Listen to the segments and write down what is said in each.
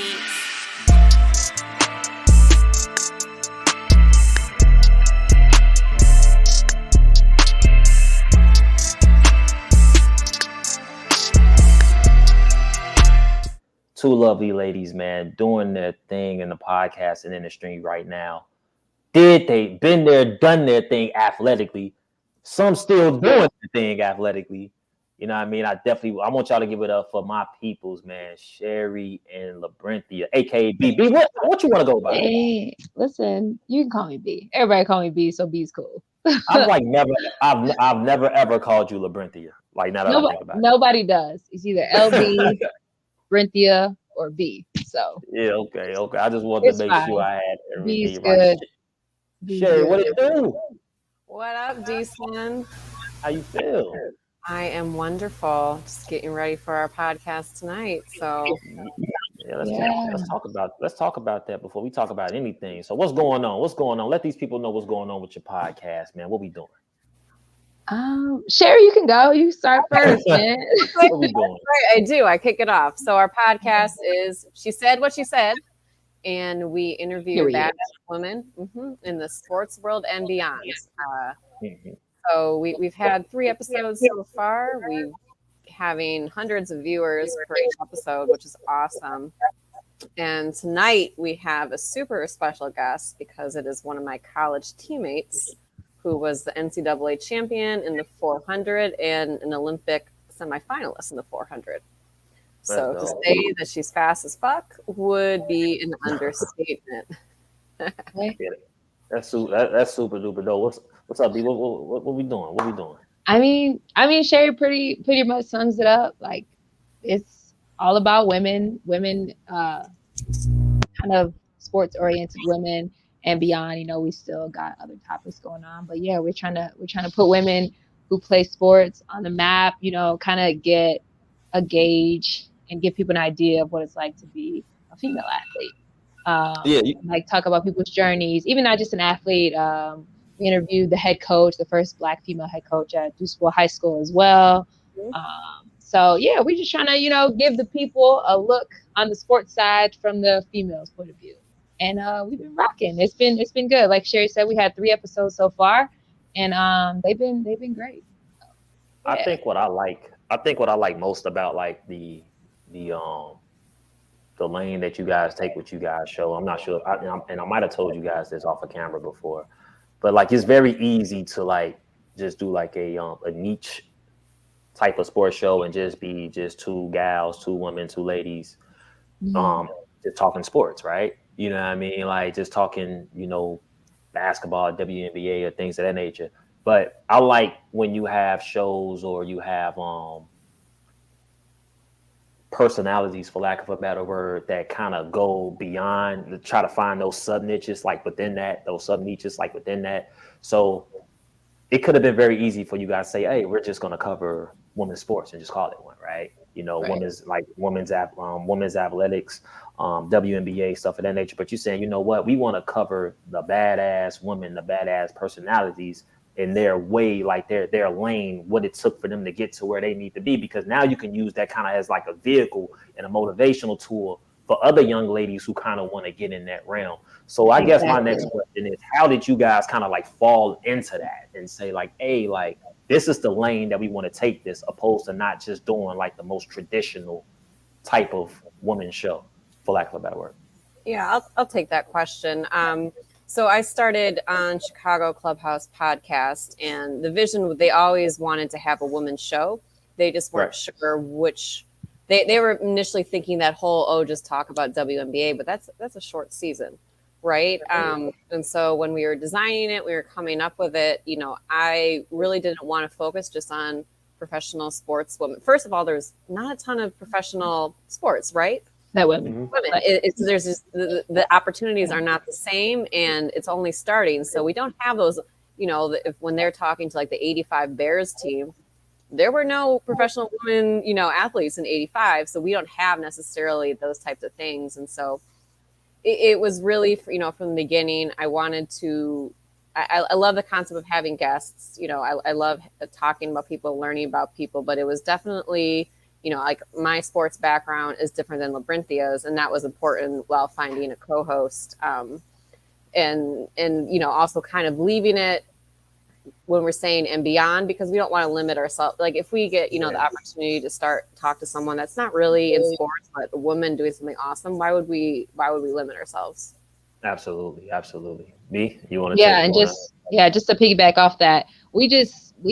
beats. Two lovely ladies, man, doing their thing in the podcasting industry right now. Been there, done their thing athletically. Some still doing the thing athletically. You know what I mean? I want y'all to give it up for my peoples, man. Sherry and Labrinthia, aka BB. What you want to go by? Hey, listen, you can call me B. Everybody call me B, so B's cool. I've never ever called you Labrinthia. Like now that I think about it. Nobody does. It's either LB, Brinthia, or B. So Yeah, okay. I just wanted to make sure I had B's everything right. good. Sherry, what do you do? What up, D-Son? How you feel? I am wonderful. Just getting ready for our podcast tonight. So let's talk about that before we talk about anything. So what's going on? Let these people know what's going on with your podcast, man. What we doing? Sherry, you can go. You start first, man. What we doing? Right, I do. I kick it off. So our podcast is She Said What She Said, and we interview badass women in the sports world and beyond. So we've had 3 episodes so far. We're having hundreds of viewers for each episode, which is awesome. And tonight we have a super special guest because it is one of my college teammates who was the NCAA champion in the 400 and an Olympic semifinalist in the 400. So to say that she's fast as fuck would be an understatement. That's super duper dope. What's up, B? What we doing? I mean, Sherry pretty much sums it up. Like, it's all about women, kind of sports oriented women and beyond. You know, we still got other topics going on, but yeah, we're trying to put women who play sports on the map. You know, kind of get a gauge and give people an idea of what it's like to be a female athlete. Like talk about people's journeys, even not just an athlete. We interviewed the head coach, the first Black female head coach at Deuceville High School as well. So yeah, we're just trying to, give the people a look on the sports side from the females' point of view. And we've been rocking. It's been good. Like Sherry said, we had 3 episodes so far, and they've been great. So, yeah. I think what I like most about like the lane that you guys take with you guys show. I'm not sure, and I might have told you guys this off of camera before, but like it's very easy to like just do like a niche type of sports show and just be 2 gals, 2 women, 2 ladies, just talking sports, right? You know what I mean? Like just talking, basketball, WNBA, or things of that nature. But I like when you have shows or you have personalities, for lack of a better word, that kind of go beyond to try to find those sub niches like within that, So it could have been very easy for you guys to say, hey, we're just going to cover women's sports and just call it one, right? Right. women's athletics, WNBA, stuff of that nature. But you're saying, you know what, we want to cover the badass women, the badass personalities in their way, like their lane, what it took for them to get to where they need to be, because now you can use that kind of as like a vehicle and a motivational tool for other young ladies who kind of want to get in that realm. So I guess my next question is, how did you guys kind of like fall into that and say like, hey, like this is the lane that we want to take this, opposed to not just doing like the most traditional type of woman show, for lack of a better word? Yeah, I'll take that question. So I started on Chicago Clubhouse podcast, and the vision, they always wanted to have a women's show. They just weren't sure which. They were initially thinking that whole, just talk about WNBA, but that's a short season, right? And so when we were designing it, we were coming up with it, I really didn't want to focus just on professional sports women. First of all, there's not a ton of professional sports, right? That women. There's just the opportunities are not the same, and it's only starting. So we don't have those, when they're talking to like the 85 Bears team, there were no professional women, athletes in 85. So we don't have necessarily those types of things. And so it was really, from the beginning, I wanted to, I love the concept of having guests. I love talking about people, learning about people, but it was definitely, like my sports background is different than Labynthia's, and that was important while finding a co-host. And also kind of leaving it when we're saying and beyond, because we don't want to limit ourselves. Like if we get, the opportunity to talk to someone that's not really in sports, but a woman doing something awesome, why would we limit ourselves? Absolutely. B, you want to? Yeah, and just to piggyback off that, we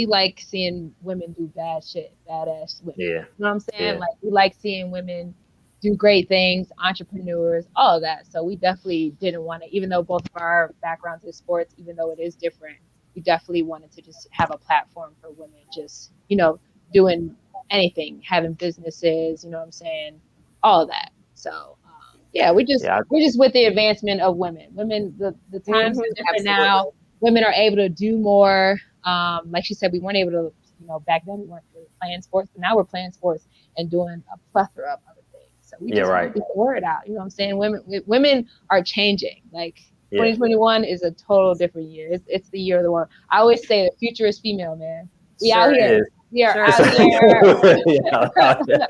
like seeing women do badass women. Yeah. You know what I'm saying? Yeah. Like we like seeing women do great things, entrepreneurs, all of that. So we definitely didn't want to, even though both of our backgrounds in sports, even though it is different, we definitely wanted to just have a platform for women, just, doing anything, having businesses, you know what I'm saying? All of that. So, we're just with the advancement of women. Women, the times are different now. Women are able to do more. Like she said, we weren't able to, back then we weren't really playing sports, but now we're playing sports and doing a plethora of other things. So we just want to get the word out. You know what I'm saying? Women are changing. Like 2021 is a total different year. It's the year of the woman. I always say the future is female, man. We out here. We are out here.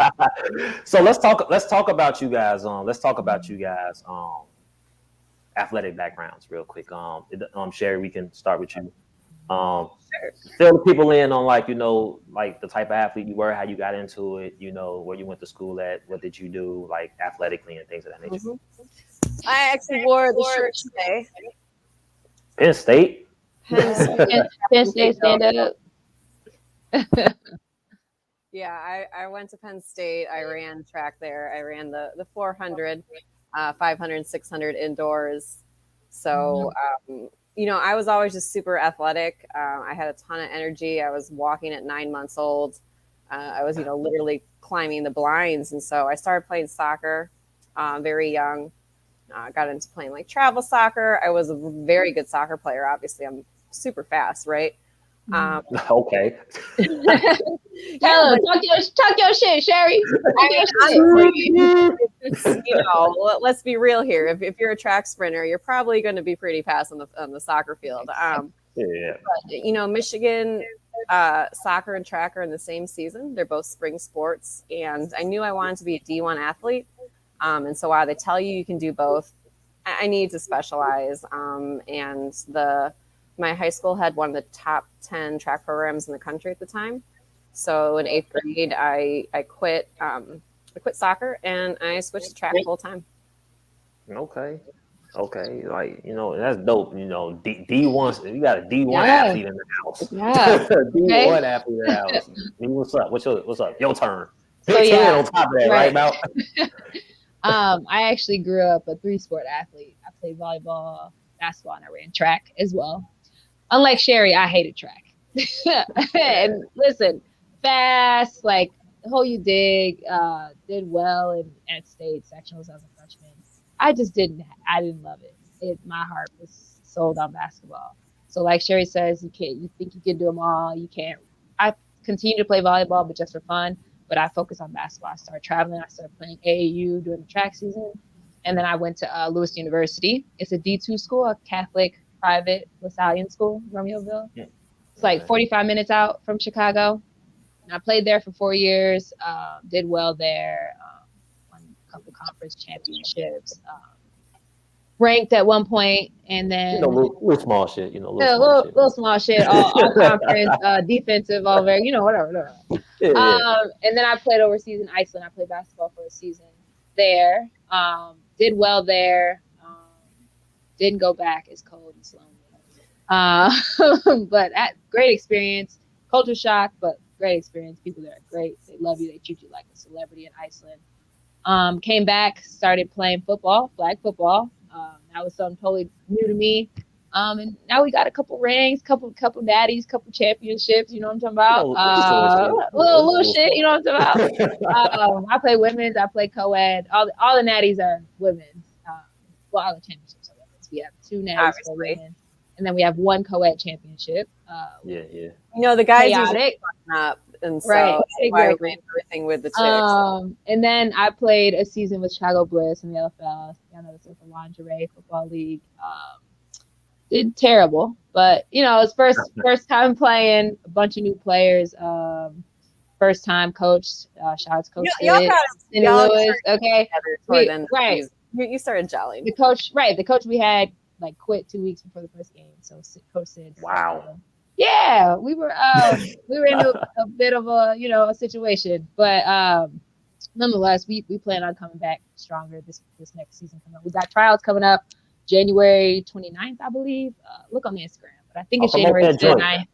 So let's talk about you guys. Athletic backgrounds real quick. Sherry, we can start with you. Fill the people in on like the type of athlete you were, how you got into it, where you went to school at, what did you do like athletically and things of that nature. I actually wore the shirt today. Penn State. Penn State, stand up. Yeah, I went to Penn State. I ran track there. I ran the 400, 500, 600 indoors. So, I was always just super athletic. I had a ton of energy. I was walking at 9 months old. I was, literally climbing the blinds. And so I started playing soccer very young. Got into playing like travel soccer. I was a very good soccer player. Obviously, I'm super fast, right? Okay. Talk your shit, Sherry. Let's be real here. If you're a track sprinter, you're probably going to be pretty fast on the soccer field. But, Michigan soccer and track are in the same season. They're both spring sports, and I knew I wanted to be a D1 athlete. And so while they tell you can do both, I need to specialize. And my high school had one of the top 10 track programs in the country at the time. So in 8th grade, I quit soccer and I switched to track full time. Okay. Like, that's dope. D1, you got a D1 athlete in the house. Yeah. D1 athlete in the house. D, what's up? What's up? Your turn. So, on top of that, right now. I actually grew up a 3-sport athlete. I played volleyball, basketball, and I ran track as well. Unlike Sherry, I hated track. And listen, fast, like the whole you did well at state sectionals as a freshman. I didn't love it. My heart was sold on basketball. So like Sherry says, you think you can do them all. You can't. I continue to play volleyball, but just for fun. But I focus on basketball. I started traveling. I started playing AAU during the track season. And then I went to Lewis University. It's a D2 school, a Catholic private LaSallian school, Romeoville. Yeah. It's like 45 minutes out from Chicago. And I played there for 4 years, did well there, won a couple conference championships, ranked at one point, and then little small shit, little small shit, all conference, defensive, all very, whatever. Yeah. And then I played overseas in Iceland. I played basketball for a season there, did well there. Didn't go back. It's cold and lonely. But great experience. Culture shock, but great experience. People there are great. They love you. They treat you like a celebrity in Iceland. Came back, started playing football, flag football. That was something totally new to me. And now we got a couple rings, couple daddies, couple championships. You know what I'm talking about? Little shit. You know what I'm talking about? I play women's. I play co-ed. All the natties are women's. All the championships are women's. We have 2 natties for women, and then we have 1 co-ed championship. The guys usually up, and so right, exactly. Everything with the chicks. And then I played a season with Chicago Bliss in the LFL. I know it's like a lingerie football league. Did terrible, but it's first time playing, a bunch of new players. first time coach. Shout out to Coach y'all Sid, got Cindy Lewis. Okay, right. You started gelling. The coach we had like quit 2 weeks before the first game. So Coach Sid. Wow. Yeah, we were in a bit of a situation, but nonetheless, we plan on coming back stronger this next season coming up. We got trials coming up January 29th, I believe. Look on the Instagram, but I think it's January 29th.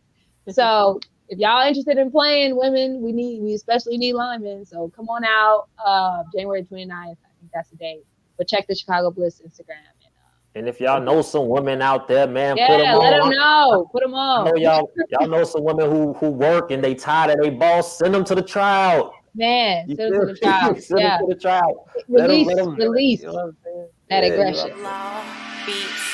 So if y'all interested in playing women, we especially need linemen. So come on out January 29th. I think that's the day. But check the Chicago Bliss Instagram. And if y'all know some women out there, man, put them on. Let them know. Put them on. I know y'all know some women who work and they tired of their boss. Send them to the tryout. Man, send them to the tryout. Send them to the tryout. Release let them, that aggression. You know